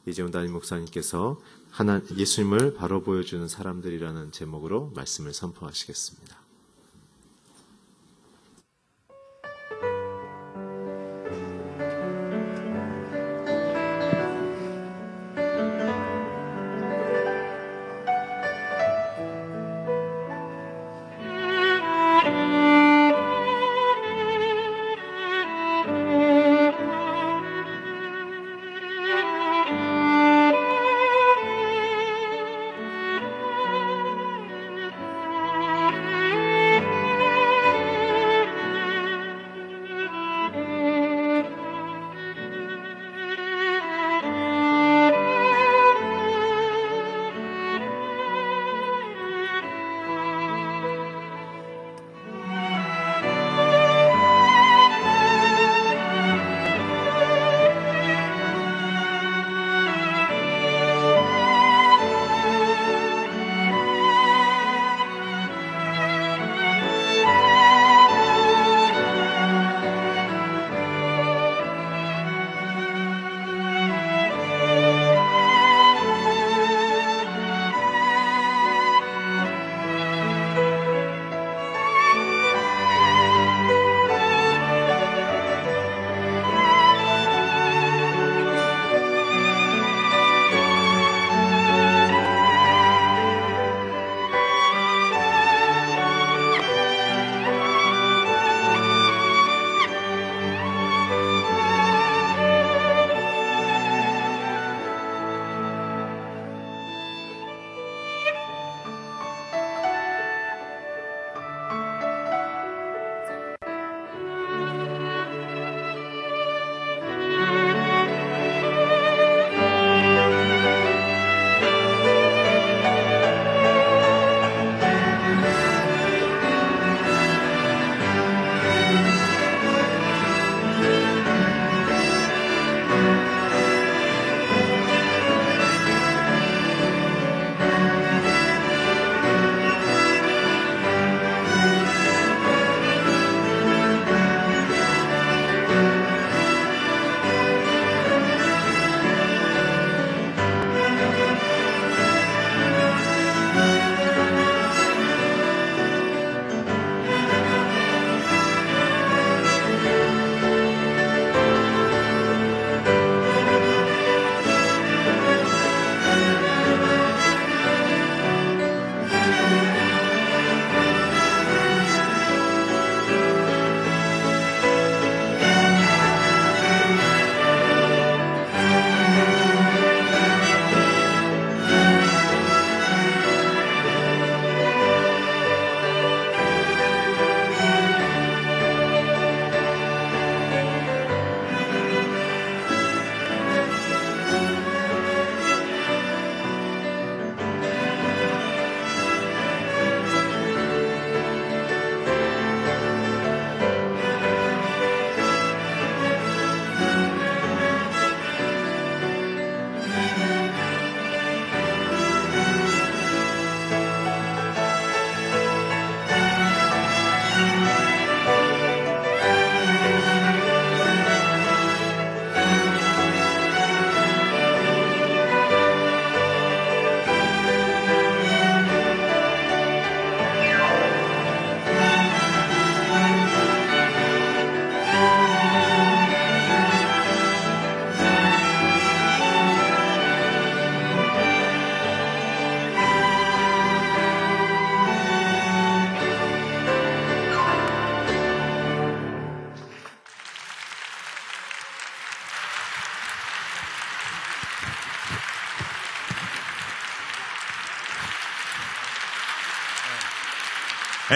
이재훈 담임 목사님께서 예수님을 바로 보여주는 사람들이라는 제목으로 말씀을 선포하시겠습니다.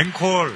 앵콜.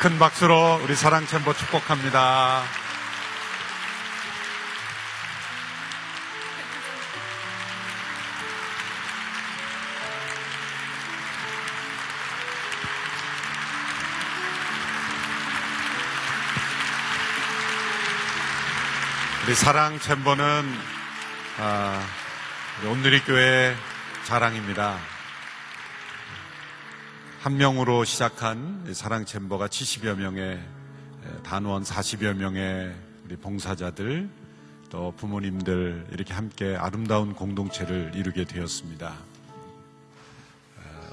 큰 박수로 우리 사랑 챔버 축복합니다. 우리 사랑 챔버는 온누리교회 자랑입니다. 한 명으로 시작한 사랑 챔버가 70여 명의 단원 40여 명의 우리 봉사자들 또 부모님들 이렇게 함께 아름다운 공동체를 이루게 되었습니다.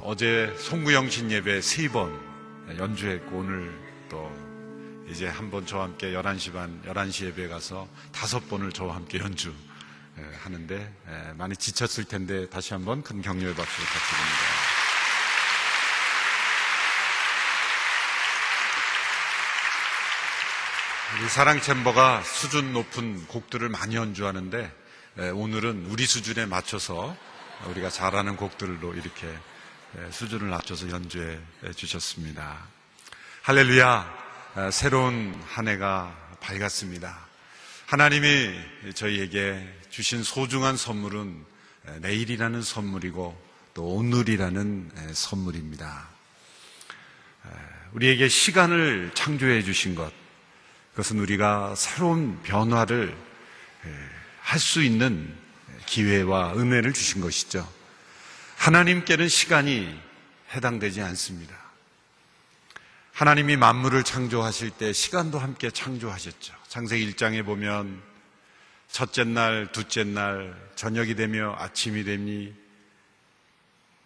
어제 송구영신 예배 3번 연주했고 오늘 또 이제 한번 저와 함께 11시 반 11시 예배에 가서 5번을 저와 함께 연주 하는데 많이 지쳤을 텐데 다시 한번 큰 격려의 박수를 부탁드립니다. 우리 사랑 챔버가 수준 높은 곡들을 많이 연주하는데 오늘은 우리 수준에 맞춰서 우리가 잘하는 곡들로 이렇게 수준을 낮춰서 연주해 주셨습니다. 할렐루야. 새로운 한 해가 밝았습니다. 하나님이 저희에게 주신 소중한 선물은 내일이라는 선물이고 또 오늘이라는 선물입니다. 우리에게 시간을 창조해 주신 것, 그것은 우리가 새로운 변화를 할 수 있는 기회와 은혜를 주신 것이죠. 하나님께는 시간이 해당되지 않습니다. 하나님이 만물을 창조하실 때 시간도 함께 창조하셨죠. 창세기 1장에 보면 첫째 날, 둘째 날, 저녁이 되며 아침이 되니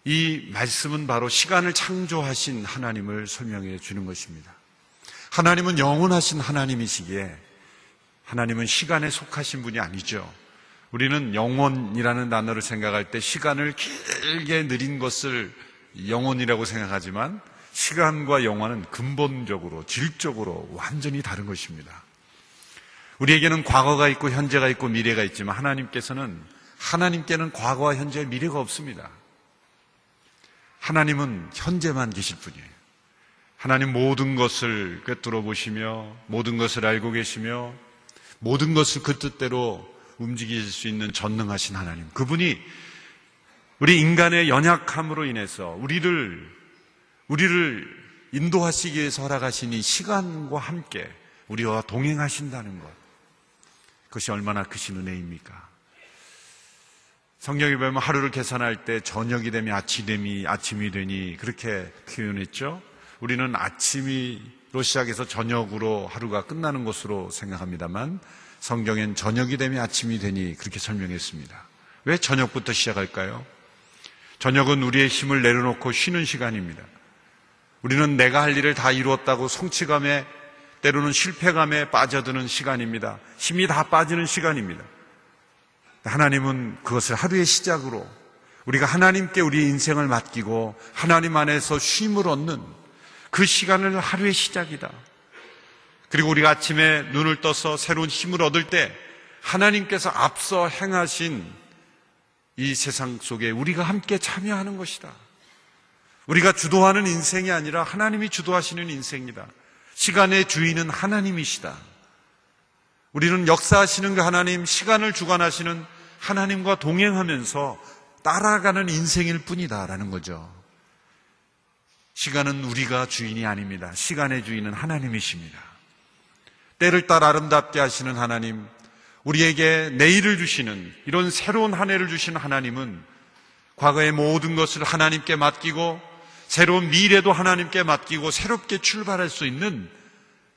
이 말씀은 바로 시간을 창조하신 하나님을 설명해 주는 것입니다. 하나님은 영원하신 하나님이시기에 하나님은 시간에 속하신 분이 아니죠. 우리는 영원이라는 단어를 생각할 때 시간을 길게 느린 것을 영원이라고 생각하지만 시간과 영원은 근본적으로 질적으로 완전히 다른 것입니다. 우리에게는 과거가 있고 현재가 있고 미래가 있지만 하나님께는 과거와 현재 미래가 없습니다. 하나님은 현재만 계실 분이에요. 하나님 모든 것을 꿰뚫어 보시며 모든 것을 알고 계시며 모든 것을 그 뜻대로 움직이실 수 있는 전능하신 하나님, 그분이 우리 인간의 연약함으로 인해서 우리를 인도하시기 위해서 허락하신 이 시간과 함께 우리와 동행하신다는 것, 그것이 얼마나 크신 은혜입니까? 성경에 보면 하루를 계산할 때 저녁이 되면 아침이 되니 그렇게 표현했죠. 우리는 아침으로 시작해서 저녁으로 하루가 끝나는 것으로 생각합니다만 성경엔 저녁이 되면 아침이 되니 그렇게 설명했습니다. 왜 저녁부터 시작할까요? 저녁은 우리의 힘을 내려놓고 쉬는 시간입니다. 우리는 내가 할 일을 다 이루었다고 성취감에 때로는 실패감에 빠져드는 시간입니다. 힘이 다 빠지는 시간입니다. 하나님은 그것을 하루의 시작으로 우리가 하나님께 우리의 인생을 맡기고 하나님 안에서 쉼을 얻는 그 시간을 하루의 시작이다. 그리고 우리가 아침에 눈을 떠서 새로운 힘을 얻을 때 하나님께서 앞서 행하신 이 세상 속에 우리가 함께 참여하는 것이다. 우리가 주도하는 인생이 아니라 하나님이 주도하시는 인생이다. 시간의 주인은 하나님이시다. 우리는 역사하시는 그 하나님, 시간을 주관하시는 하나님과 동행하면서 따라가는 인생일 뿐이다라는 거죠. 시간은 우리가 주인이 아닙니다. 시간의 주인은 하나님이십니다. 때를 따라 아름답게 하시는 하나님, 우리에게 내일을 주시는 이런 새로운 한 해를 주시는 하나님은 과거의 모든 것을 하나님께 맡기고 새로운 미래도 하나님께 맡기고 새롭게 출발할 수 있는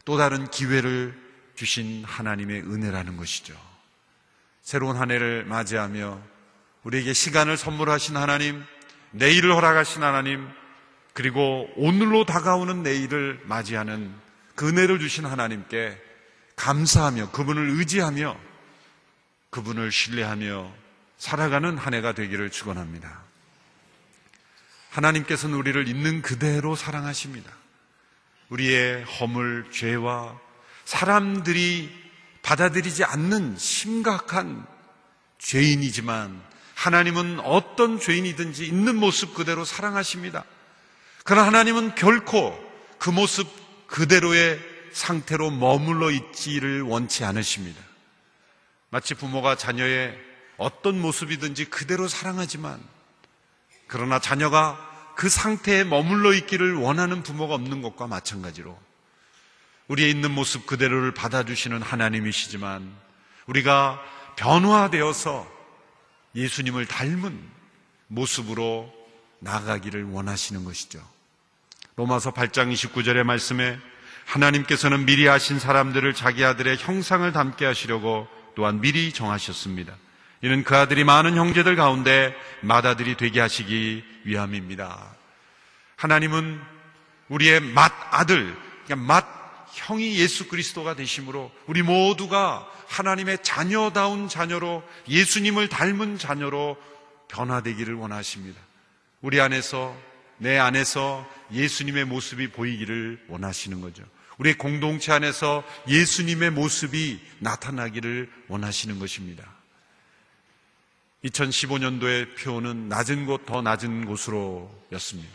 또 다른 기회를 주신 하나님의 은혜라는 것이죠. 새로운 한 해를 맞이하며 우리에게 시간을 선물하신 하나님, 내일을 허락하신 하나님, 그리고 오늘로 다가오는 내일을 맞이하는 그 은혜를 주신 하나님께 감사하며 그분을 의지하며 그분을 신뢰하며 살아가는 한 해가 되기를 축원합니다. 하나님께서는 우리를 있는 그대로 사랑하십니다. 우리의 허물, 죄와 사람들이 받아들이지 않는 심각한 죄인이지만 하나님은 어떤 죄인이든지 있는 모습 그대로 사랑하십니다. 그러나 하나님은 결코 그 모습 그대로의 상태로 머물러 있지를 원치 않으십니다. 마치 부모가 자녀의 어떤 모습이든지 그대로 사랑하지만, 그러나 자녀가 그 상태에 머물러 있기를 원하는 부모가 없는 것과 마찬가지로 우리의 있는 모습 그대로를 받아주시는 하나님이시지만, 우리가 변화되어서 예수님을 닮은 모습으로 나아가기를 원하시는 것이죠. 로마서 8장 29절의 말씀에 하나님께서는 미리 아신 사람들을 자기 아들의 형상을 닮게 하시려고 또한 미리 정하셨습니다. 이는 그 아들이 많은 형제들 가운데 맏아들이 되게 하시기 위함입니다. 하나님은 우리의 맏아들, 그러니까 맏형이 예수 그리스도가 되심으로 우리 모두가 하나님의 자녀다운 자녀로, 예수님을 닮은 자녀로 변화되기를 원하십니다. 우리 안에서, 내 안에서 예수님의 모습이 보이기를 원하시는 거죠. 우리 공동체 안에서 예수님의 모습이 나타나기를 원하시는 것입니다. 2015년도의 표는 낮은 곳 더 낮은 곳으로였습니다.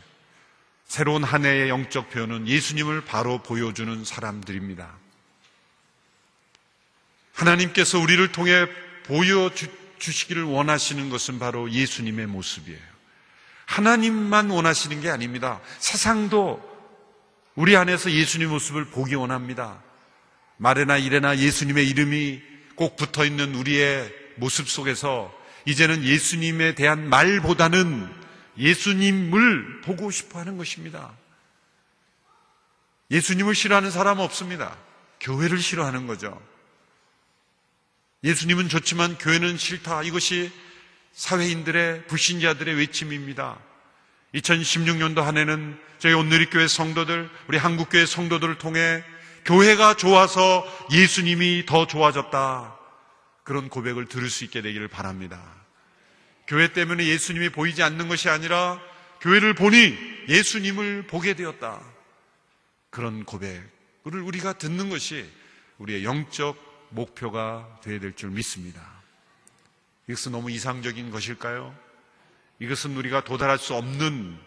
새로운 한 해의 영적 표는 예수님을 바로 보여주는 사람들입니다. 하나님께서 우리를 통해 보여주시기를 원하시는 것은 바로 예수님의 모습이에요. 하나님만 원하시는 게 아닙니다. 세상도 우리 안에서 예수님의 모습을 보기 원합니다. 말에나 일에나 예수님의 이름이 꼭 붙어있는 우리의 모습 속에서 이제는 예수님에 대한 말보다는 예수님을 보고 싶어 하는 것입니다. 예수님을 싫어하는 사람은 없습니다. 교회를 싫어하는 거죠. 예수님은 좋지만 교회는 싫다. 이것이 사회인들의, 불신자들의 외침입니다. 2016년도 한 해는 저희 온누리교회 성도들, 우리 한국교회 성도들을 통해 교회가 좋아서 예수님이 더 좋아졌다, 그런 고백을 들을 수 있게 되기를 바랍니다. 교회 때문에 예수님이 보이지 않는 것이 아니라 교회를 보니 예수님을 보게 되었다, 그런 고백을 우리가 듣는 것이 우리의 영적 목표가 되어야 될 줄 믿습니다. 이것은 너무 이상적인 것일까요? 이것은 우리가 도달할 수 없는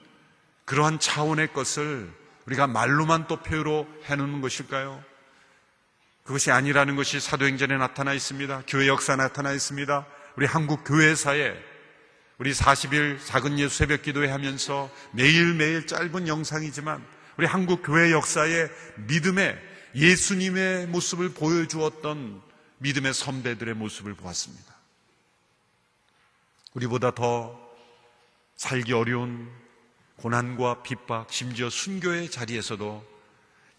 그러한 차원의 것을 우리가 말로만 또 표로 해놓는 것일까요? 그것이 아니라는 것이 사도행전에 나타나 있습니다. 교회 역사에 나타나 있습니다. 우리 한국 교회사에 우리 40일 작은 예수 새벽 기도회 하면서 매일매일 짧은 영상이지만 우리 한국 교회 역사에 믿음의 예수님의 모습을 보여주었던 믿음의 선배들의 모습을 보았습니다. 우리보다 더 살기 어려운 고난과 핍박, 심지어 순교의 자리에서도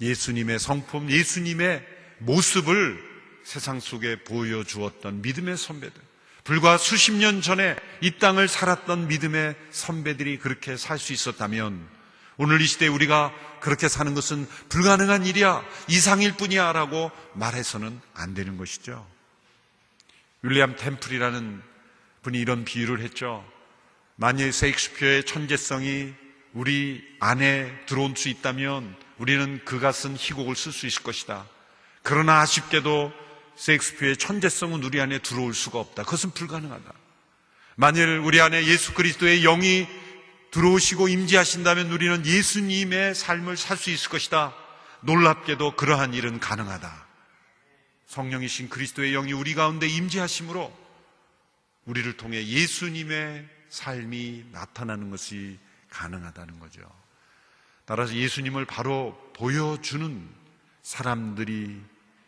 예수님의 성품, 예수님의 모습을 세상 속에 보여주었던 믿음의 선배들, 불과 수십 년 전에 이 땅을 살았던 믿음의 선배들이 그렇게 살 수 있었다면 오늘 이 시대에 우리가 그렇게 사는 것은 불가능한 일이야, 이상일 뿐이야 라고 말해서는 안 되는 것이죠. 윌리엄 템플이라는 분이 이런 비유를 했죠. 만일 셰익스피어의 천재성이 우리 안에 들어올 수 있다면 우리는 그가 쓴 희곡을 쓸 수 있을 것이다. 그러나 아쉽게도 셰익스피어의 천재성은 우리 안에 들어올 수가 없다. 그것은 불가능하다. 만일 우리 안에 예수 그리스도의 영이 들어오시고 임재하신다면 우리는 예수님의 삶을 살 수 있을 것이다. 놀랍게도 그러한 일은 가능하다. 성령이신 그리스도의 영이 우리 가운데 임재하심으로 우리를 통해 예수님의 삶이 나타나는 것이 가능하다는 거죠. 따라서 예수님을 바로 보여주는 사람들이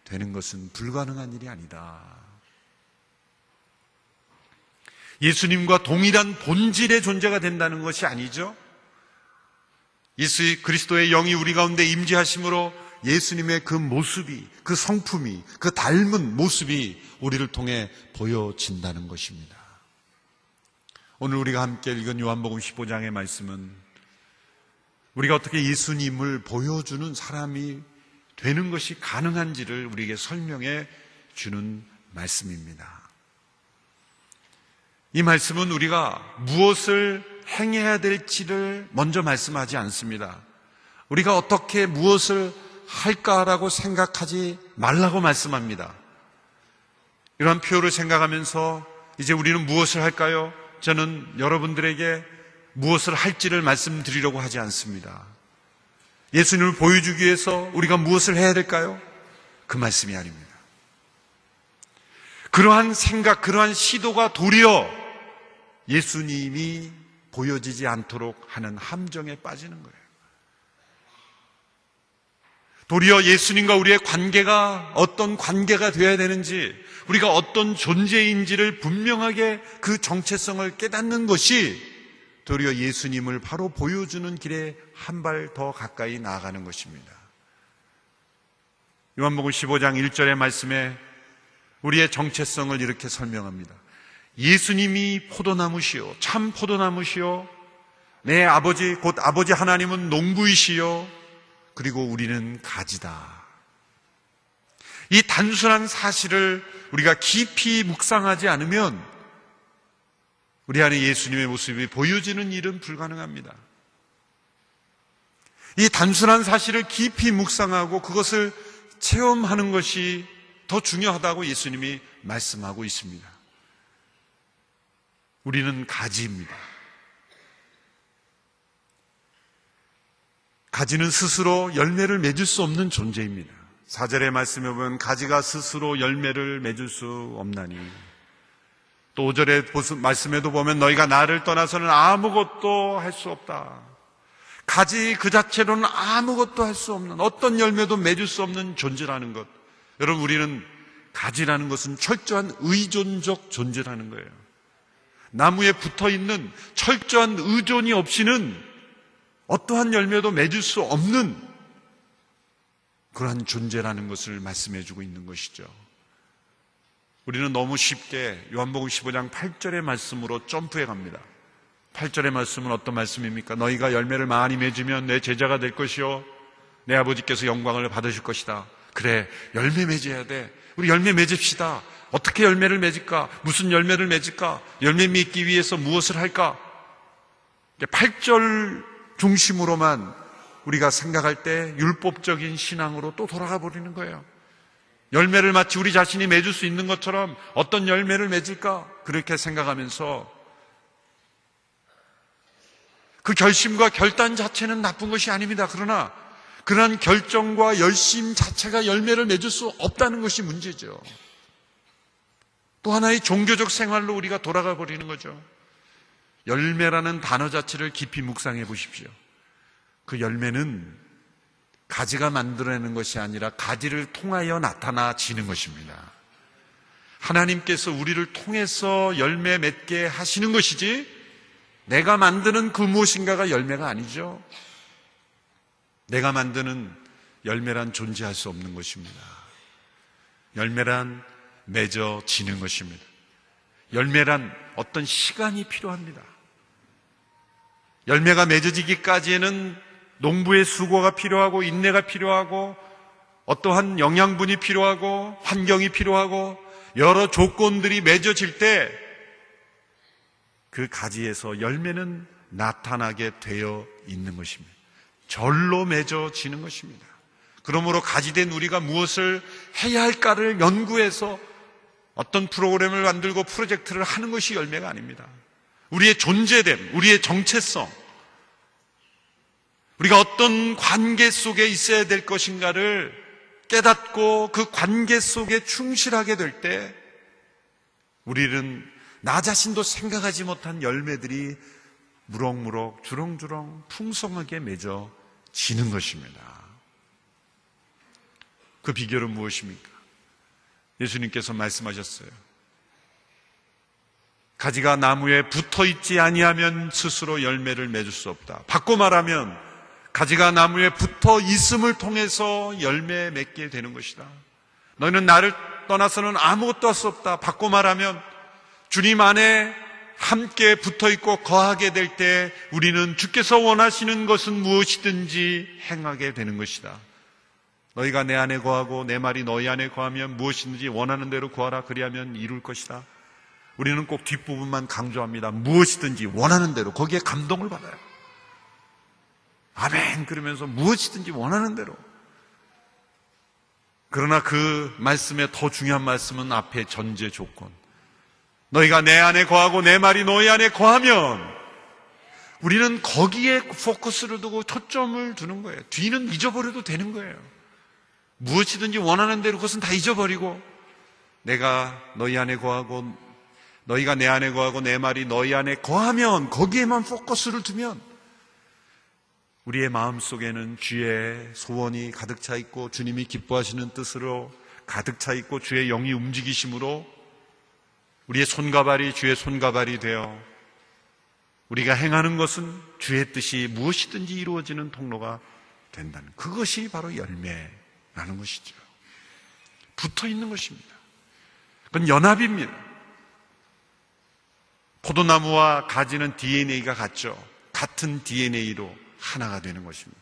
되는 것은 불가능한 일이 아니다. 예수님과 동일한 본질의 존재가 된다는 것이 아니죠. 예수 그리스도의 영이 우리 가운데 임재하심으로 예수님의 그 모습이, 그 성품이, 그 닮은 모습이 우리를 통해 보여진다는 것입니다. 오늘 우리가 함께 읽은 요한복음 15장의 말씀은 우리가 어떻게 예수님을 보여주는 사람이 되는 것이 가능한지를 우리에게 설명해 주는 말씀입니다. 이 말씀은 우리가 무엇을 행해야 될지를 먼저 말씀하지 않습니다. 우리가 어떻게 무엇을 할까라고 생각하지 말라고 말씀합니다. 이런 표를 생각하면서 이제 우리는 무엇을 할까요? 저는 여러분들에게 무엇을 할지를 말씀드리려고 하지 않습니다. 예수님을 보여주기 위해서 우리가 무엇을 해야 될까요? 그 말씀이 아닙니다. 그러한 생각, 그러한 시도가 도리어 예수님이 보여지지 않도록 하는 함정에 빠지는 거예요. 도리어 예수님과 우리의 관계가 어떤 관계가 되어야 되는지, 우리가 어떤 존재인지를 분명하게 그 정체성을 깨닫는 것이 도리어 예수님을 바로 보여주는 길에 한 발 더 가까이 나아가는 것입니다. 요한복음 15장 1절의 말씀에 우리의 정체성을 이렇게 설명합니다. 예수님이 포도나무시요, 참 포도나무시요, 내 아버지 곧 아버지 하나님은 농부이시요, 그리고 우리는 가지다. 이 단순한 사실을 우리가 깊이 묵상하지 않으면 우리 안에 예수님의 모습이 보여지는 일은 불가능합니다. 이 단순한 사실을 깊이 묵상하고 그것을 체험하는 것이 더 중요하다고 예수님이 말씀하고 있습니다. 우리는 가지입니다. 가지는 스스로 열매를 맺을 수 없는 존재입니다. 4절의 말씀에 보면 가지가 스스로 열매를 맺을 수 없나니, 또 5절의 말씀에도 보면 너희가 나를 떠나서는 아무것도 할 수 없다. 가지 그 자체로는 아무것도 할 수 없는, 어떤 열매도 맺을 수 없는 존재라는 것. 여러분, 우리는 가지라는 것은 철저한 의존적 존재라는 거예요. 나무에 붙어있는 철저한 의존이 없이는 어떠한 열매도 맺을 수 없는 그러한 존재라는 것을 말씀해 주고 있는 것이죠. 우리는 너무 쉽게 요한복음 15장 8절의 말씀으로 점프해 갑니다. 8절의 말씀은 어떤 말씀입니까? 너희가 열매를 많이 맺으면 내 제자가 될 것이요, 내 아버지께서 영광을 받으실 것이다. 그래, 열매 맺어야 돼. 우리 열매 맺읍시다. 어떻게 열매를 맺을까? 무슨 열매를 맺을까? 열매 맺기 위해서 무엇을 할까? 8절 중심으로만 우리가 생각할 때 율법적인 신앙으로 또 돌아가 버리는 거예요. 열매를 마치 우리 자신이 맺을 수 있는 것처럼 어떤 열매를 맺을까? 그렇게 생각하면서 그 결심과 결단 자체는 나쁜 것이 아닙니다. 그러나 그러한 결정과 열심 자체가 열매를 맺을 수 없다는 것이 문제죠. 또 하나의 종교적 생활로 우리가 돌아가 버리는 거죠. 열매라는 단어 자체를 깊이 묵상해 보십시오. 그 열매는 가지가 만들어내는 것이 아니라 가지를 통하여 나타나지는 것입니다. 하나님께서 우리를 통해서 열매 맺게 하시는 것이지 내가 만드는 그 무엇인가가 열매가 아니죠. 내가 만드는 열매란 존재할 수 없는 것입니다. 열매란 맺어지는 것입니다. 열매란 어떤 시간이 필요합니다. 열매가 맺어지기까지에는 농부의 수고가 필요하고 인내가 필요하고 어떠한 영양분이 필요하고 환경이 필요하고 여러 조건들이 맺어질 때 그 가지에서 열매는 나타나게 되어 있는 것입니다. 절로 맺어지는 것입니다. 그러므로 가지된 우리가 무엇을 해야 할까를 연구해서 어떤 프로그램을 만들고 프로젝트를 하는 것이 열매가 아닙니다. 우리의 존재됨, 우리의 정체성, 우리가 어떤 관계 속에 있어야 될 것인가를 깨닫고 그 관계 속에 충실하게 될 때 우리는 나 자신도 생각하지 못한 열매들이 무럭무럭 주렁주렁 풍성하게 맺어지는 것입니다. 그 비결은 무엇입니까? 예수님께서 말씀하셨어요. 가지가 나무에 붙어있지 아니하면 스스로 열매를 맺을 수 없다. 바꿔 말하면 가지가 나무에 붙어 있음을 통해서 열매 맺게 되는 것이다. 너희는 나를 떠나서는 아무것도 할 수 없다. 바꿔 말하면 주님 안에 함께 붙어있고 거하게 될 때 우리는 주께서 원하시는 것은 무엇이든지 행하게 되는 것이다. 너희가 내 안에 거하고 내 말이 너희 안에 거하면 무엇이든지 원하는 대로 구하라. 그리하면 이룰 것이다. 우리는 꼭 뒷부분만 강조합니다. 무엇이든지 원하는 대로. 거기에 감동을 받아요. 아멘 그러면서 무엇이든지 원하는 대로. 그러나 그 말씀의 더 중요한 말씀은 앞에 전제 조건. 너희가 내 안에 거하고 내 말이 너희 안에 거하면 우리는 거기에 포커스를 두고 초점을 두는 거예요. 뒤는 잊어버려도 되는 거예요. 무엇이든지 원하는 대로 그것은 다 잊어버리고 내가 너희 안에 거하고 너희가 내 안에 거하고 내 말이 너희 안에 거하면 거기에만 포커스를 두면 우리의 마음속에는 주의 소원이 가득 차 있고 주님이 기뻐하시는 뜻으로 가득 차 있고 주의 영이 움직이심으로 우리의 손과 발이 주의 손과 발이 되어 우리가 행하는 것은 주의 뜻이 무엇이든지 이루어지는 통로가 된다는 그것이 바로 열매라는 것이죠. 붙어 있는 것입니다. 그건 연합입니다. 포도나무와 가지는 DNA가 같죠. 같은 DNA로 하나가 되는 것입니다.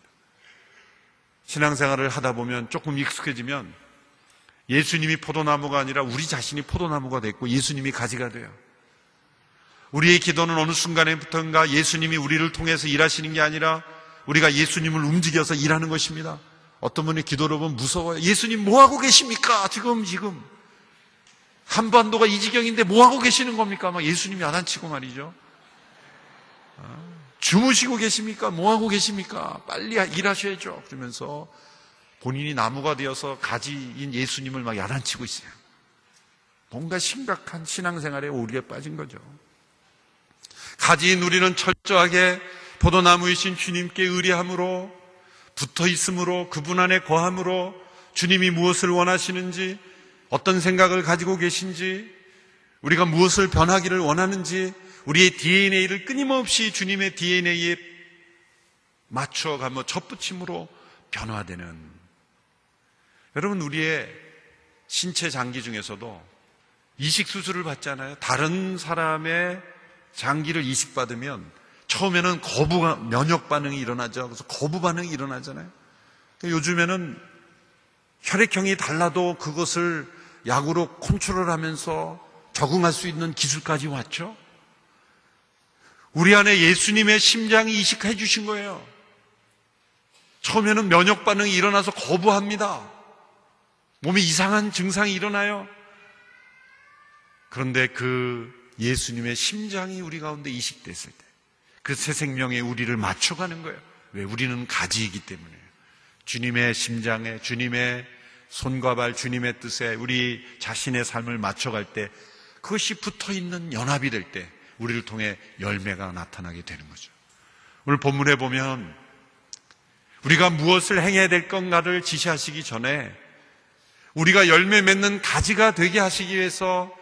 신앙생활을 하다 보면 조금 익숙해지면 예수님이 포도나무가 아니라 우리 자신이 포도나무가 됐고 예수님이 가지가 돼요. 우리의 기도는 어느 순간에부터인가 예수님이 우리를 통해서 일하시는 게 아니라 우리가 예수님을 움직여서 일하는 것입니다. 어떤 분이 기도를 보면 무서워요. 예수님 뭐하고 계십니까? 지금 한반도가 이 지경인데 뭐하고 계시는 겁니까? 막 예수님이 야단치고 말이죠. 주무시고 계십니까? 뭐하고 계십니까? 빨리 일하셔야죠. 그러면서 본인이 나무가 되어서 가지인 예수님을 막 야단치고 있어요. 뭔가 심각한 신앙생활에 오류에 빠진 거죠. 가지인 우리는 철저하게 포도나무이신 주님께 의뢰함으로 붙어 있음으로 그분 안에 거함으로 주님이 무엇을 원하시는지 어떤 생각을 가지고 계신지 우리가 무엇을 변하기를 원하는지 우리의 DNA를 끊임없이 주님의 DNA에 맞춰가며 접붙임으로 변화되는 여러분 우리의 신체 장기 중에서도 이식수술을 받잖아요. 다른 사람의 장기를 이식받으면 처음에는 면역 반응이 일어나죠. 그래서 거부 반응이 일어나잖아요. 요즘에는 혈액형이 달라도 그것을 약으로 컨트롤하면서 적응할 수 있는 기술까지 왔죠. 우리 안에 예수님의 심장이 이식해 주신 거예요. 처음에는 면역 반응이 일어나서 거부합니다. 몸에 이상한 증상이 일어나요. 그런데 그 예수님의 심장이 우리 가운데 이식됐을 때 그 새 생명에 우리를 맞춰가는 거예요. 왜? 우리는 가지이기 때문이에요. 주님의 심장에 주님의 손과 발 주님의 뜻에 우리 자신의 삶을 맞춰갈 때 그것이 붙어있는 연합이 될 때 우리를 통해 열매가 나타나게 되는 거죠. 오늘 본문에 보면 우리가 무엇을 행해야 될 건가를 지시하시기 전에 우리가 열매 맺는 가지가 되게 하시기 위해서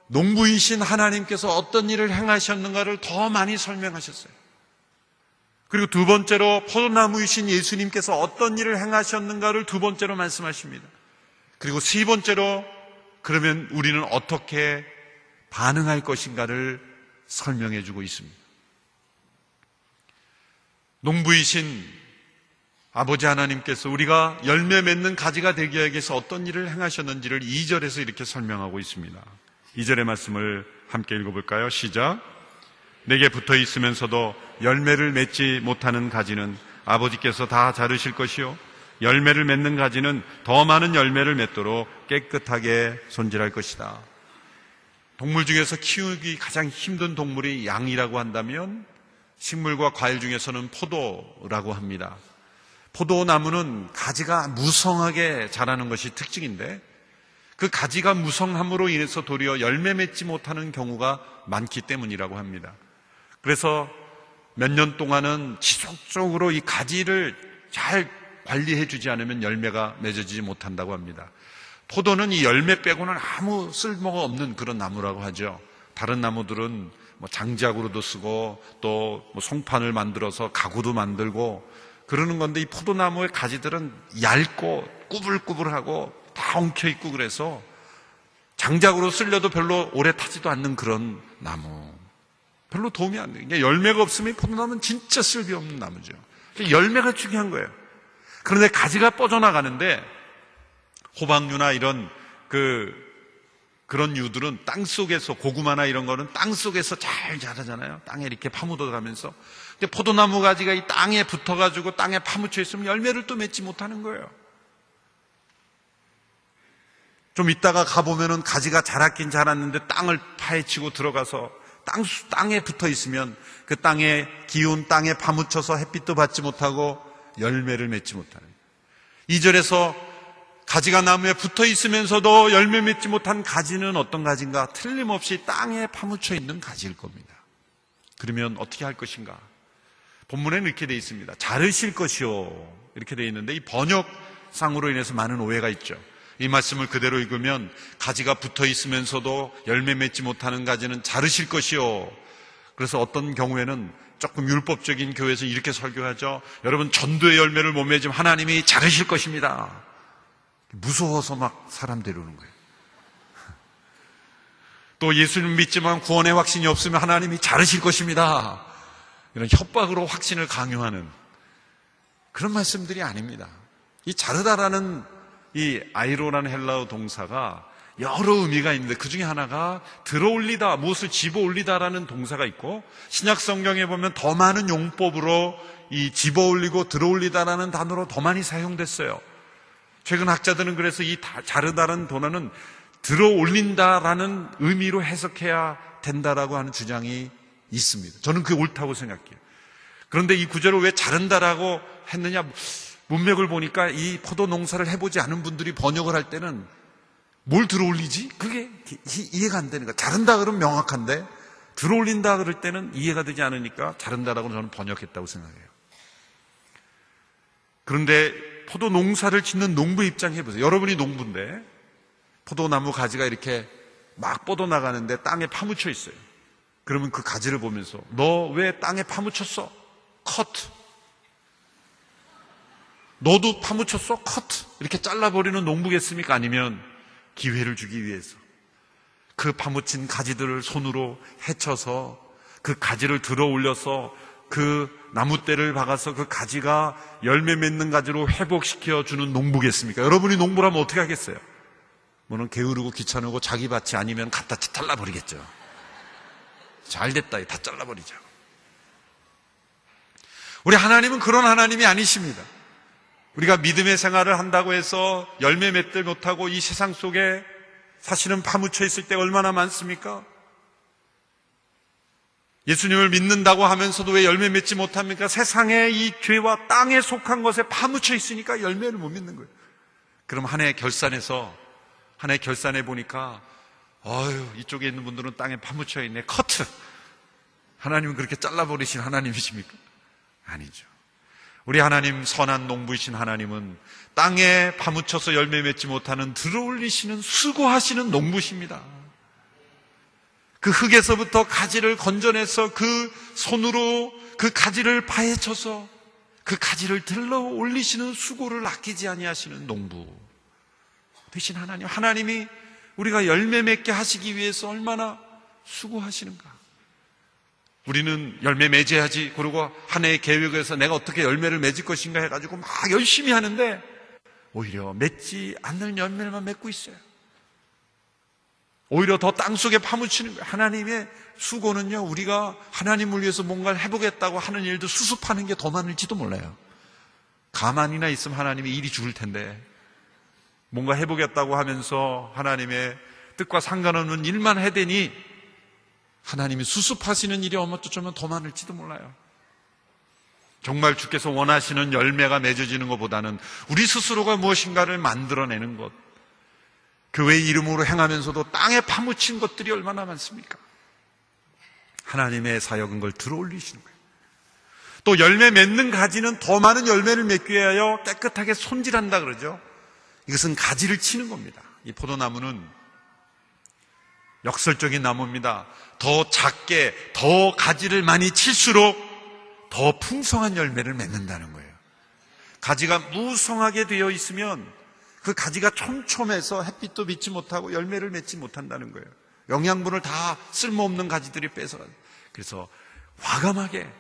농부이신 하나님께서 어떤 일을 행하셨는가를 더 많이 설명하셨어요. 그리고 두 번째로 포도나무이신 예수님께서 어떤 일을 행하셨는가를 두 번째로 말씀하십니다. 그리고 세 번째로 그러면 우리는 어떻게 반응할 것인가를 설명해 주고 있습니다. 농부이신 아버지 하나님께서 우리가 열매 맺는 가지가 되기 위해서 어떤 일을 행하셨는지를 2절에서 이렇게 설명하고 있습니다. 2절의 말씀을 함께 읽어볼까요? 시작. 내게 붙어 있으면서도 열매를 맺지 못하는 가지는 아버지께서 다 자르실 것이요 열매를 맺는 가지는 더 많은 열매를 맺도록 깨끗하게 손질할 것이다. 동물 중에서 키우기 가장 힘든 동물이 양이라고 한다면 식물과 과일 중에서는 포도라고 합니다. 포도나무는 가지가 무성하게 자라는 것이 특징인데 그 가지가 무성함으로 인해서 도리어 열매 맺지 못하는 경우가 많기 때문이라고 합니다. 그래서 몇 년 동안은 지속적으로 이 가지를 잘 관리해 주지 않으면 열매가 맺어지지 못한다고 합니다. 포도는 이 열매 빼고는 아무 쓸모가 없는 그런 나무라고 하죠. 다른 나무들은 뭐 장작으로도 쓰고 또 뭐 송판을 만들어서 가구도 만들고 그러는 건데 이 포도나무의 가지들은 얇고 꾸불꾸불하고 다 엉켜있고 그래서 장작으로 쓸려도 별로 오래 타지도 않는 그런 나무. 별로 도움이 안 돼요. 그러니까 열매가 없으면 포도나무는 진짜 쓸데없는 나무죠. 열매가 중요한 거예요. 그런데 가지가 뻗어나가는데 호박류나 이런 그런 유들은 땅 속에서 고구마나 이런 거는 땅 속에서 잘 자라잖아요. 땅에 이렇게 파묻어 가면서. 근데 포도나무 가지가 이 땅에 붙어가지고 땅에 파묻혀 있으면 열매를 또 맺지 못하는 거예요. 좀 있다가 가보면은 가지가 자랐긴 자랐는데 땅을 파헤치고 들어가서 땅에 붙어 있으면 그 땅의 기운, 땅에 파묻혀서 햇빛도 받지 못하고 열매를 맺지 못하는. 2절에서 가지가 나무에 붙어 있으면서도 열매 맺지 못한 가지는 어떤 가지인가? 틀림없이 땅에 파묻혀 있는 가지일 겁니다. 그러면 어떻게 할 것인가? 본문에는 이렇게 되어 있습니다. 자르실 것이요. 이렇게 되어 있는데 이 번역상으로 인해서 많은 오해가 있죠. 이 말씀을 그대로 읽으면 가지가 붙어 있으면서도 열매 맺지 못하는 가지는 자르실 것이요. 그래서 어떤 경우에는 조금 율법적인 교회에서 이렇게 설교하죠. 여러분 전도의 열매를 못 맺으면 하나님이 자르실 것입니다. 무서워서 막 사람 데려오는 거예요. 또 예수님 믿지만 구원의 확신이 없으면 하나님이 자르실 것입니다. 이런 협박으로 확신을 강요하는 그런 말씀들이 아닙니다. 이 자르다라는 이 아이로라는 헬라어 동사가 여러 의미가 있는데 그 중에 하나가 들어올리다, 무엇을 집어올리다라는 동사가 있고 신약 성경에 보면 더 많은 용법으로 이 집어올리고 들어올리다라는 단어로 더 많이 사용됐어요. 최근 학자들은 그래서 이 자르다라는 단어는 들어올린다라는 의미로 해석해야 된다라고 하는 주장이 있습니다. 저는 그게 옳다고 생각해요. 그런데 이 구절을 왜 자른다라고 했느냐? 문맥을 보니까 이 포도 농사를 해보지 않은 분들이 번역을 할 때는 뭘 들어올리지? 그게 이해가 안 되는 거야. 자른다 그러면 명확한데 들어올린다 그럴 때는 이해가 되지 않으니까 자른다라고 저는 번역했다고 생각해요. 그런데 포도 농사를 짓는 농부 입장 해보세요. 여러분이 농부인데 포도나무 가지가 이렇게 막 뻗어나가는데 땅에 파묻혀 있어요. 그러면 그 가지를 보면서 너 왜 땅에 파묻혔어? 커트. 너도 파묻혔어? 커트. 이렇게 잘라버리는 농부겠습니까? 아니면 기회를 주기 위해서 그 파묻힌 가지들을 손으로 헤쳐서 그 가지를 들어 올려서 그 나무대를 박아서 그 가지가 열매 맺는 가지로 회복시켜 주는 농부겠습니까? 여러분이 농부라면 어떻게 하겠어요? 뭐는 게으르고 귀찮고 자기 밭이 아니면 갖다 잘라버리겠죠. 잘됐다, 다 잘라버리자. 우리 하나님은 그런 하나님이 아니십니다. 우리가 믿음의 생활을 한다고 해서 열매 맺지 못하고 이 세상 속에 사실은 파묻혀 있을 때가 얼마나 많습니까? 예수님을 믿는다고 하면서도 왜 열매 맺지 못합니까? 세상의 이 죄와 땅에 속한 것에 파묻혀 있으니까 열매를 못 맺는 거예요. 그럼 한 해 결산해 보니까 이쪽에 있는 분들은 땅에 파묻혀 있네. 커트. 하나님은 그렇게 잘라버리신 하나님이십니까? 아니죠. 우리 하나님, 선한 농부이신 하나님은 땅에 파묻혀서 열매 맺지 못하는 들어올리시는 수고하시는 농부십니다. 그 흙에서부터 가지를 건져내서 그 손으로 그 가지를 파헤쳐서 그 가지를 들러 올리시는 수고를 아끼지 아니하시는 농부 되신 하나님. 하나님이 우리가 열매 맺게 하시기 위해서 얼마나 수고하시는가. 우리는 열매 맺어야지, 그리고 한 해의 계획에서 내가 어떻게 열매를 맺을 것인가 해가지고 막 열심히 하는데 오히려 맺지 않는 열매만 맺고 있어요. 오히려 더 땅속에 파묻히는 거예요. 하나님의 수고는요, 우리가 하나님을 위해서 뭔가를 해보겠다고 하는 일도 수습하는 게 더 많을지도 몰라요. 가만히나 있으면 하나님이 일이 죽을 텐데 뭔가 해보겠다고 하면서 하나님의 뜻과 상관없는 일만 해대니 하나님이 수습하시는 일이 어쩌면 더 많을지도 몰라요. 정말 주께서 원하시는 열매가 맺어지는 것보다는 우리 스스로가 무엇인가를 만들어내는 것, 교회의 이름으로 행하면서도 땅에 파묻힌 것들이 얼마나 많습니까? 하나님의 사역은 걸 들어올리시는 거예요. 또 열매 맺는 가지는 더 많은 열매를 맺기 위하여 깨끗하게 손질한다 그러죠. 이것은 가지를 치는 겁니다. 이 포도나무는 역설적인 나무입니다. 더 작게, 더 가지를 많이 칠수록 더 풍성한 열매를 맺는다는 거예요. 가지가 무성하게 되어 있으면 그 가지가 촘촘해서 햇빛도 비지 못하고 열매를 맺지 못한다는 거예요. 영양분을 다 쓸모없는 가지들이 뺏어가요. 그래서 과감하게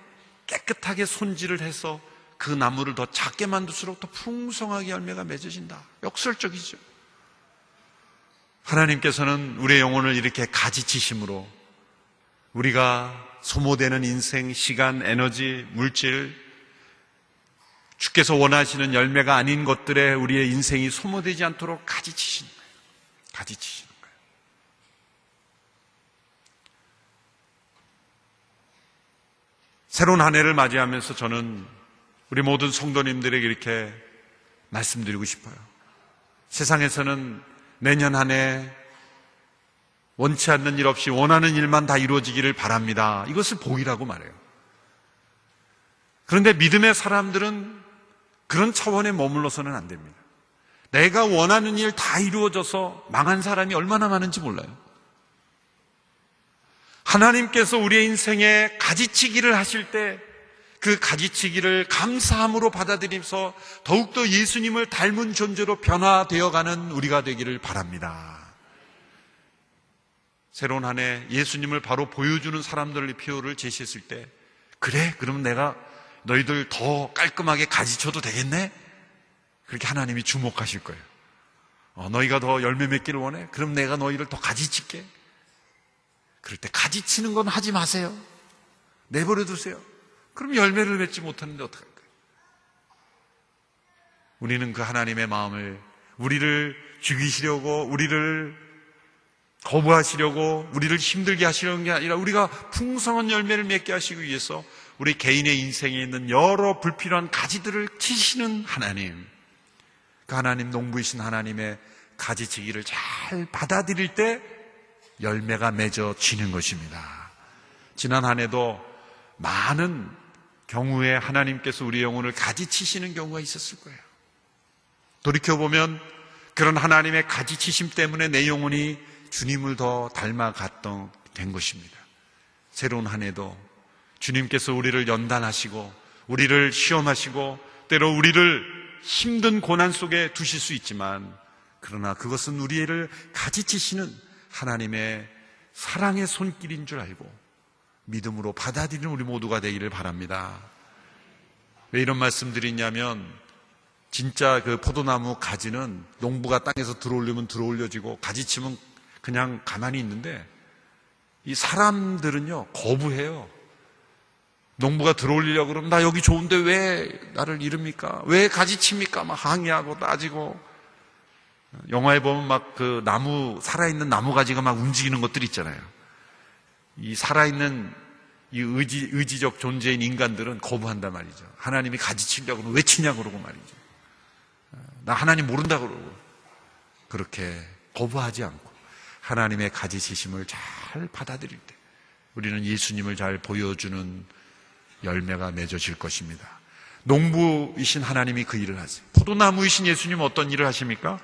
깨끗하게 손질을 해서 그 나무를 더 작게 만들수록 더 풍성하게 열매가 맺어진다. 역설적이죠. 하나님께서는 우리의 영혼을 이렇게 가지치심으로 우리가 소모되는 인생, 시간, 에너지, 물질, 주께서 원하시는 열매가 아닌 것들에 우리의 인생이 소모되지 않도록 가지치시는 거예요. 가지치시는 거예요. 새로운 한 해를 맞이하면서 저는 우리 모든 성도님들에게 이렇게 말씀드리고 싶어요. 세상에서는 내년 한 해 원치 않는 일 없이 원하는 일만 다 이루어지기를 바랍니다. 이것을 복이라고 말해요. 그런데 믿음의 사람들은 그런 차원에 머물러서는 안 됩니다. 내가 원하는 일 다 이루어져서 망한 사람이 얼마나 많은지 몰라요. 하나님께서 우리의 인생에 가지치기를 하실 때 그 가지치기를 감사함으로 받아들이면서 더욱더 예수님을 닮은 존재로 변화되어가는 우리가 되기를 바랍니다. 새로운 한 해 예수님을 바로 보여주는 사람들의 표를 제시했을 때, 그래? 그럼 내가 너희들 더 깔끔하게 가지쳐도 되겠네? 그렇게 하나님이 주목하실 거예요. 너희가 더 열매 맺기를 원해? 그럼 내가 너희를 더 가지칠게. 그럴 때 가지치는 건 하지 마세요. 내버려 두세요. 그럼 열매를 맺지 못하는데 어떡할까요? 우리는 그 하나님의 마음을, 우리를 죽이시려고, 우리를 거부하시려고, 우리를 힘들게 하시려는 게 아니라 우리가 풍성한 열매를 맺게 하시기 위해서 우리 개인의 인생에 있는 여러 불필요한 가지들을 치시는 하나님, 그 하나님, 농부이신 하나님의 가지치기를 잘 받아들일 때 열매가 맺어지는 것입니다. 지난 한 해도 많은 경우에 하나님께서 우리 영혼을 가지치시는 경우가 있었을 거예요. 돌이켜보면 그런 하나님의 가지치심 때문에 내 영혼이 주님을 더 닮아갔던 된 것입니다. 새로운 한 해도 주님께서 우리를 연단하시고 우리를 시험하시고 때로 우리를 힘든 고난 속에 두실 수 있지만, 그러나 그것은 우리를 가지치시는 하나님의 사랑의 손길인 줄 알고 믿음으로 받아들이는 우리 모두가 되기를 바랍니다. 왜 이런 말씀 드리냐면, 진짜 그 포도나무 가지는 농부가 땅에서 들어올리면 들어올려지고 가지치면 그냥 가만히 있는데, 이 사람들은요 거부해요. 농부가 들어올리려고 그러면 나 여기 좋은데 왜 나를 이릅니까? 왜 가지칩니까? 막 항의하고 따지고. 영화에 보면 막 그 나무, 살아있는 나무 가지가 막 움직이는 것들 있잖아요. 이 살아있는 이 의지적 존재인 인간들은 거부한단 말이죠. 하나님이 가지치려고 그러면 왜 치냐고 그러고 말이죠. 나 하나님 모른다 그러고. 그렇게 거부하지 않고 하나님의 가지치심을 잘 받아들일 때 우리는 예수님을 잘 보여주는 열매가 맺어질 것입니다. 농부이신 하나님이 그 일을 하세요. 포도나무이신 예수님은 어떤 일을 하십니까?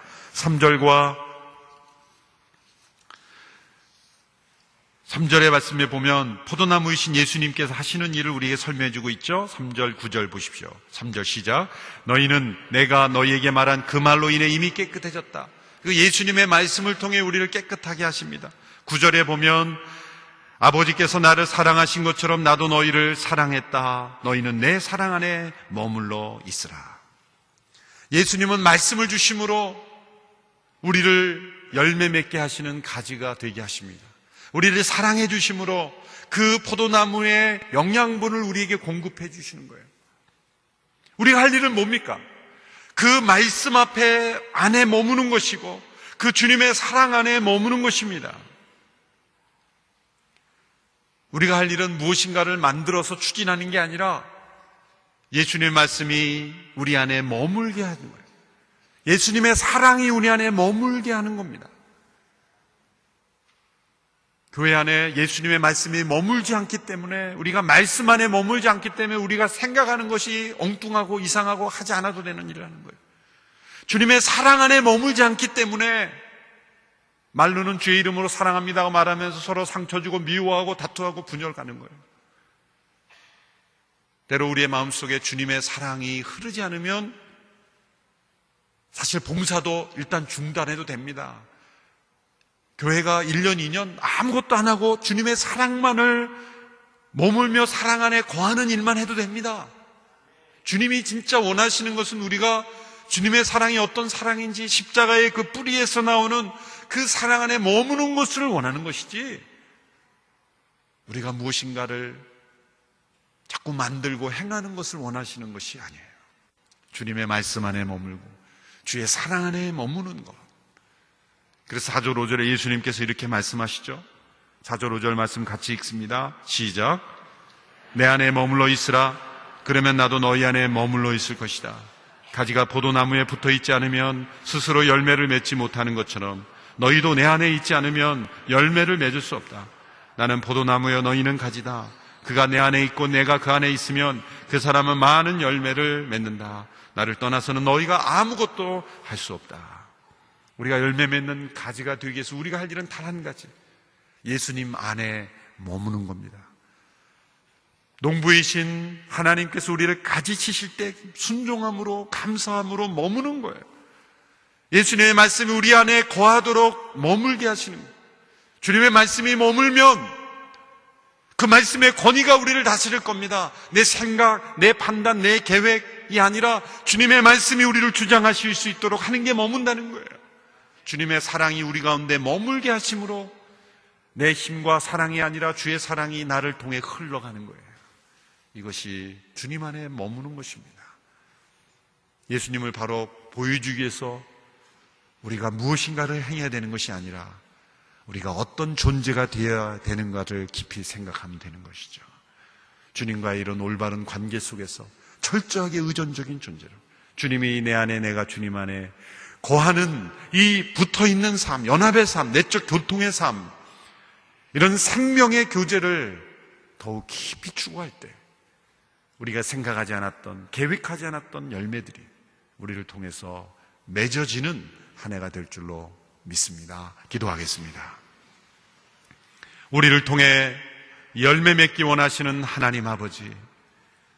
3절의 말씀에 보면 포도나무이신 예수님께서 하시는 일을 우리에게 설명해 주고 있죠. 3절, 9절 보십시오. 3절 시작. 너희는 내가 너희에게 말한 그 말로 인해 이미 깨끗해졌다. 그 예수님의 말씀을 통해 우리를 깨끗하게 하십니다. 9절에 보면 아버지께서 나를 사랑하신 것처럼 나도 너희를 사랑했다. 너희는 내 사랑 안에 머물러 있으라. 예수님은 말씀을 주심으로 우리를 열매 맺게 하시는 가지가 되게 하십니다. 우리를 사랑해 주심으로 그 포도나무의 영양분을 우리에게 공급해 주시는 거예요. 우리가 할 일은 뭡니까? 그 말씀 앞에 안에 머무는 것이고 그 주님의 사랑 안에 머무는 것입니다. 우리가 할 일은 무엇인가를 만들어서 추진하는 게 아니라 예수님의 말씀이 우리 안에 머물게 하는 거예요. 예수님의 사랑이 우리 안에 머물게 하는 겁니다. 교회 안에 예수님의 말씀이 머물지 않기 때문에, 우리가 말씀 안에 머물지 않기 때문에 우리가 생각하는 것이 엉뚱하고 이상하고 하지 않아도 되는 일을 하는 거예요. 주님의 사랑 안에 머물지 않기 때문에 말로는 주의 이름으로 사랑합니다고 말하면서 서로 상처 주고 미워하고 다투하고 분열 가는 거예요. 때로 우리의 마음속에 주님의 사랑이 흐르지 않으면 사실 봉사도 일단 중단해도 됩니다. 교회가 1년, 2년 아무것도 안 하고 주님의 사랑만을 머물며 사랑 안에 거하는 일만 해도 됩니다. 주님이 진짜 원하시는 것은 우리가 주님의 사랑이 어떤 사랑인지, 십자가의 그 뿌리에서 나오는 그 사랑 안에 머무는 것을 원하는 것이지, 우리가 무엇인가를 자꾸 만들고 행하는 것을 원하시는 것이 아니에요. 주님의 말씀 안에 머물고 주의 사랑 안에 머무는 것. 그래서 4절 5절에 예수님께서 이렇게 말씀하시죠. 4절 5절 말씀 같이 읽습니다. 시작. 내 안에 머물러 있으라. 그러면 나도 너희 안에 머물러 있을 것이다. 가지가 포도나무에 붙어 있지 않으면 스스로 열매를 맺지 못하는 것처럼 너희도 내 안에 있지 않으면 열매를 맺을 수 없다. 나는 포도나무여 너희는 가지다. 그가 내 안에 있고 내가 그 안에 있으면 그 사람은 많은 열매를 맺는다. 나를 떠나서는 너희가 아무것도 할 수 없다. 우리가 열매 맺는 가지가 되기 위해서 우리가 할 일은 단 한 가지, 예수님 안에 머무는 겁니다. 농부이신 하나님께서 우리를 가지 치실 때 순종함으로 감사함으로 머무는 거예요. 예수님의 말씀이 우리 안에 거하도록 머물게 하시는 거예요. 주님의 말씀이 머물면 그 말씀의 권위가 우리를 다스릴 겁니다. 내 생각, 내 판단, 내 계획이 아니라 주님의 말씀이 우리를 주장하실 수 있도록 하는 게 머문다는 거예요. 주님의 사랑이 우리 가운데 머물게 하심으로 내 힘과 사랑이 아니라 주의 사랑이 나를 통해 흘러가는 거예요. 이것이 주님 안에 머무는 것입니다. 예수님을 바로 보여주기 위해서 우리가 무엇인가를 행해야 되는 것이 아니라 우리가 어떤 존재가 되어야 되는가를 깊이 생각하면 되는 것이죠. 주님과의 이런 올바른 관계 속에서 철저하게 의존적인 존재로 주님이 내 안에 내가 주님 안에 거하는 이 붙어있는 삶, 연합의 삶, 내적 교통의 삶, 이런 생명의 교제를 더욱 깊이 추구할 때 우리가 생각하지 않았던, 계획하지 않았던 열매들이 우리를 통해서 맺어지는 한 해가 될 줄로 믿습니다. 기도하겠습니다. 우리를 통해 열매 맺기 원하시는 하나님 아버지,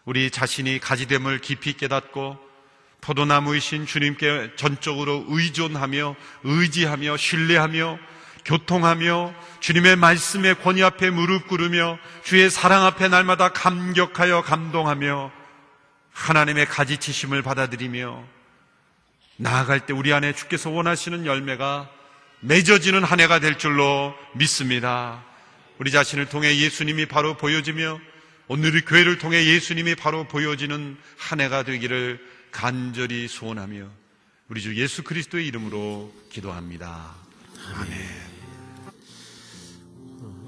우리 자신이 가지됨을 깊이 깨닫고 포도나무이신 주님께 전적으로 의존하며 의지하며 신뢰하며 교통하며 주님의 말씀의 권위 앞에 무릎 꿇으며 주의 사랑 앞에 날마다 감격하여 감동하며 하나님의 가지치심을 받아들이며 나아갈 때 우리 안에 주께서 원하시는 열매가 맺어지는 한 해가 될 줄로 믿습니다. 우리 자신을 통해 예수님이 바로 보여지며 오늘 교회를 통해 예수님이 바로 보여지는 한 해가 되기를 간절히 소원하며 우리 주 예수 그리스도의 이름으로 기도합니다. 아멘.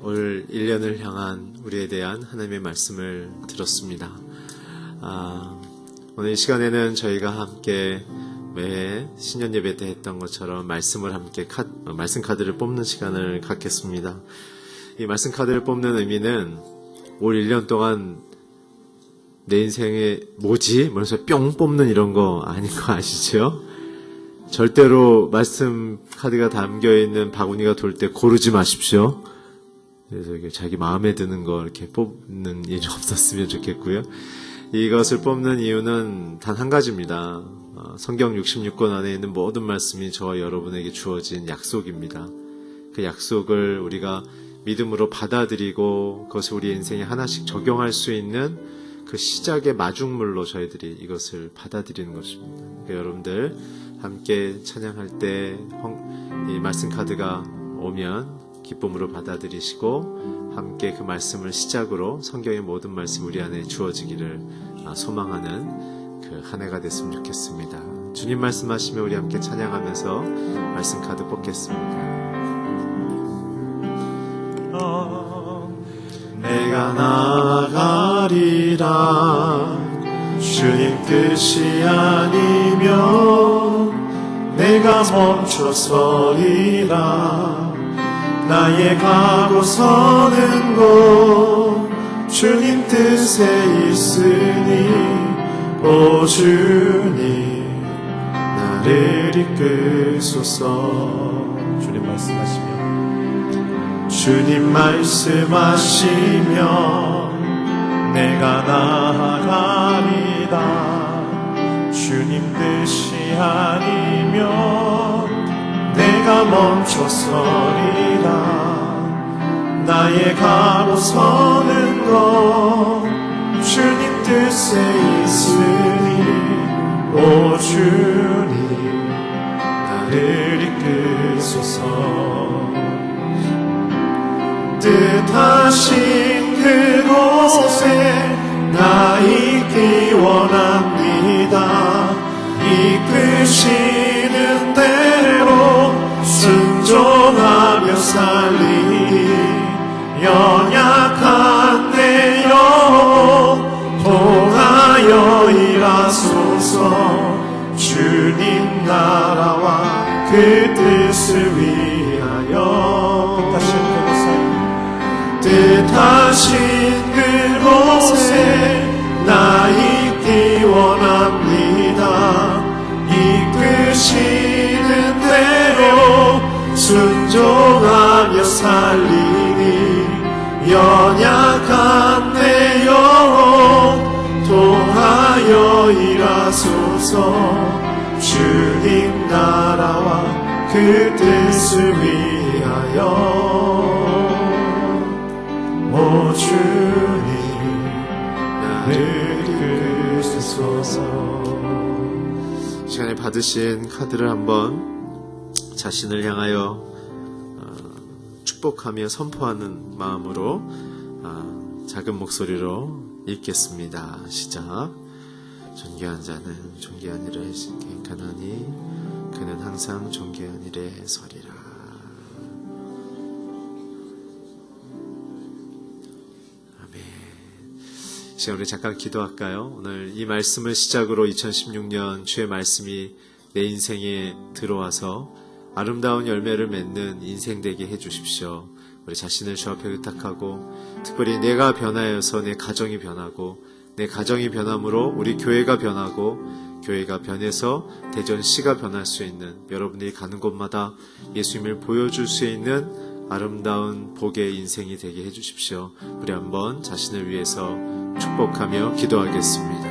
올 1년을 향한 우리에 대한 하나님의 말씀을 들었습니다. 오늘 이 시간에는 저희가 함께 매 신년 예배 때 했던 것처럼 말씀을 함께 말씀 카드를 뽑는 시간을 갖겠습니다. 이 말씀 카드를 뽑는 의미는 올 1년 동안 내 인생에 뭐지? 그래서 뿅 뽑는 이런 거 아닌 거 아시죠? 절대로 말씀 카드가 담겨있는 바구니가 돌 때 고르지 마십시오. 그래서 이게 자기 마음에 드는 거 이렇게 뽑는 일이 없었으면 좋겠고요. 이것을 뽑는 이유는 단 한 가지입니다. 성경 66권 안에 있는 모든 말씀이 저와 여러분에게 주어진 약속입니다. 그 약속을 우리가 믿음으로 받아들이고 그것을 우리 인생에 하나씩 적용할 수 있는 그 시작의 마중물로 저희들이 이것을 받아들이는 것입니다. 그러니까 여러분들 함께 찬양할 때 이 말씀 카드가 오면 기쁨으로 받아들이시고 함께 그 말씀을 시작으로 성경의 모든 말씀 우리 안에 주어지기를 소망하는 그 한 해가 됐으면 좋겠습니다. 주님 말씀하시며 우리 함께 찬양하면서 말씀 카드 뽑겠습니다. 내가 나아가리라 주님 뜻이 아니면 내가 멈춰서리라 나의 가고 서는 곳 주님 뜻에 있으니 오 주님 나를 이끄소서. 주님 말씀하시며 주님 말씀하시면 내가 나아가리다 주님 뜻이 아니면 내가 멈춰서리라 나의 가고 서는 것 주님 뜻에 있으니 오 주님 나를 이끄소서. 뜻하신 그곳에 나 있기 원합니다. 이끄시는 대로 순종하며 살리 연약한 내 영혼 뜻하신 그곳에 나 있기 원합니다. 이끄시는 대로 순종하며 살리니 연약한 내 영혼 통하여 일하소서. 주님 나라와 그 뜻을 위하여 오 주님 나를 이끄소서. 시간에 받으신 카드를 한번 자신을 향하여 축복하며 선포하는 마음으로 작은 목소리로 읽겠습니다. 시작. 존귀한 자는 존귀한 일을 행하나니 그는 항상 존귀한 일에 서리라. 아멘. 시간 우리 잠깐 기도할까요? 오늘 이 말씀을 시작으로 2016년 주의 말씀이 내 인생에 들어와서 아름다운 열매를 맺는 인생 되게 해주십시오. 우리 자신을 주 앞에 의탁하고 특별히 내가 변하여서 내 가정이 변하고 내 가정이 변함으로 우리 교회가 변하고 교회가 변해서 대전시가 변할 수 있는 여러분들이 가는 곳마다 예수님을 보여줄 수 있는 아름다운 복의 인생이 되게 해주십시오. 우리 한번 자신을 위해서 축복하며 기도하겠습니다.